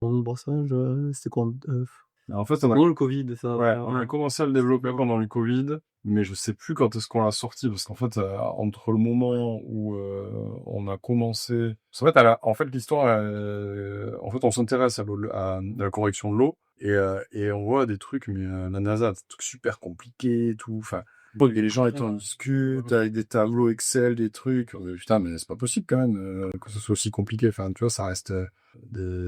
Mon brassage, c'était quand? En fait, on a Pendant le Covid, ça Ouais, après, on a commencé à le développer pendant le Covid, mais je sais plus quand est-ce qu'on l'a sorti, parce qu'en fait, entre le moment où on a commencé, parce qu'en fait, en fait, l'histoire, en fait, on s'intéresse à la correction de l'eau et on voit des trucs, mais la NASA, des trucs super compliqués, et tout. Enfin, et les gens étant en discutent avec des tableaux Excel, des trucs. Putain, mais c'est pas possible quand même que ce soit aussi compliqué. Enfin, tu vois, ça reste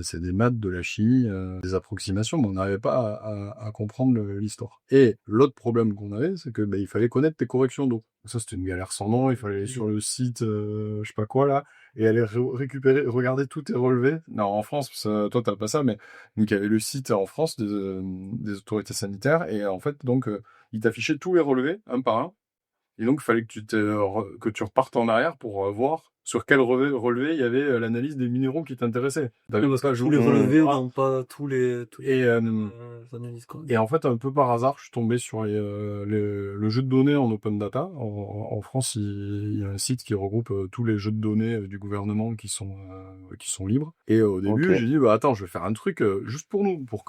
c'est des maths, de la chimie, des approximations, mais on n'arrivait pas à comprendre l'histoire. Et l'autre problème qu'on avait, c'est que il fallait connaître tes corrections d'eau. Ça, c'était une galère sans nom. Il fallait aller sur le site, je sais pas quoi là, et aller récupérer, regarder tous tes relevés. Non, en France, toi, t'as pas ça, mais donc il y avait le site en France des autorités sanitaires, et en fait, donc, ils t'affichaient tous les relevés, un par un. Et donc, il fallait que que tu repartes en arrière pour voir sur quel relevé il y avait l'analyse des minéraux qui t'intéressaient. Oui, T'avais parce que pas tous les relevés n'ont pas tous les et, analyses, quoi. et en fait, un peu par hasard, je suis tombé sur le jeu de données en open data. En France, il y a un site qui regroupe tous les jeux de données du gouvernement qui sont libres. Et au début, Ok. j'ai dit, bah attends, je vais faire un truc juste pour nous, Ouais, pour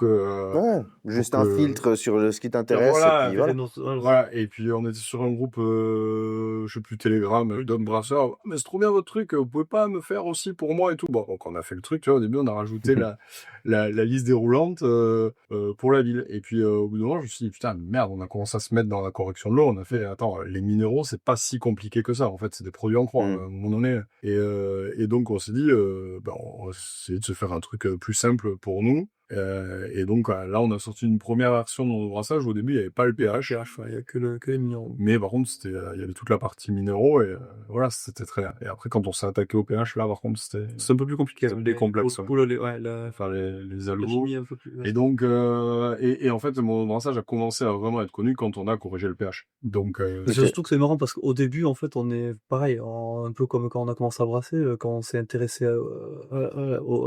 juste un que filtre sur ce qui et t'intéresse et voilà, puis voilà. voilà. Et puis on était sur un groupe, je sais plus, Telegram, d'hommes brasseurs. Ah, mais c'est trop bien votre truc, vous pouvez pas me faire aussi pour moi et tout. Bon, donc on a fait le truc, tu vois, au début on a rajouté la liste déroulante pour la ville. Et puis au bout d'un moment, je me suis dit, putain, merde, on a commencé à se mettre dans la correction de l'eau. On a fait, attends, les minéraux, c'est pas si compliqué que ça. En fait, c'est des produits en croix, à un moment donné. Et donc on s'est dit, on va essayer de se faire un truc plus simple pour nous. Et donc là, on a sorti une première version de nos brassages. Au début, il n'y avait pas le pH, Il y a que les minéraux. mais par contre, il y avait toute la partie minéraux et voilà, c'était très bien. Et après, quand on s'est attaqué au pH, là, par contre, c'est un peu plus compliqué, des complexes. Enfin, les la algos. chimie un peu plus. Et donc, et en fait, mon brassage a commencé à vraiment être connu quand on a corrigé le pH. Donc, C'est Ok. surtout que c'est marrant parce qu'au début, en fait, on est pareil, un peu comme quand on a commencé à brasser, quand on s'est intéressé à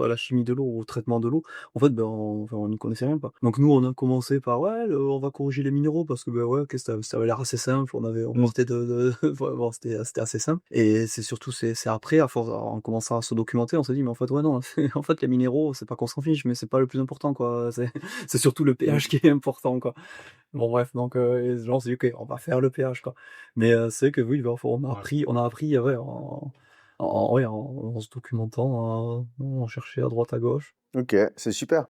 la chimie de l'eau, au traitement de l'eau, en fait, enfin, on n'y connaissait rien, quoi. Donc nous, on a commencé par: «Ouais, on va corriger les minéraux» parce que, ouais, OK, ça avait l'air assez simple, on partait de bon, c'était assez simple et c'est surtout c'est après, à force en commençant à se documenter, on s'est dit: «Mais en fait, ouais, non, en fait, les minéraux, c'est pas qu'on s'en fiche, mais c'est pas le plus important, quoi, c'est surtout le pH qui est important, quoi». Bon bref, donc et les gens s'est dit: «OK, on va faire le péage, quoi». Mais c'est vrai que oui, bah, ouais. on a appris, ouais, en se documentant, on cherchait à droite à gauche. Ok, c'est super.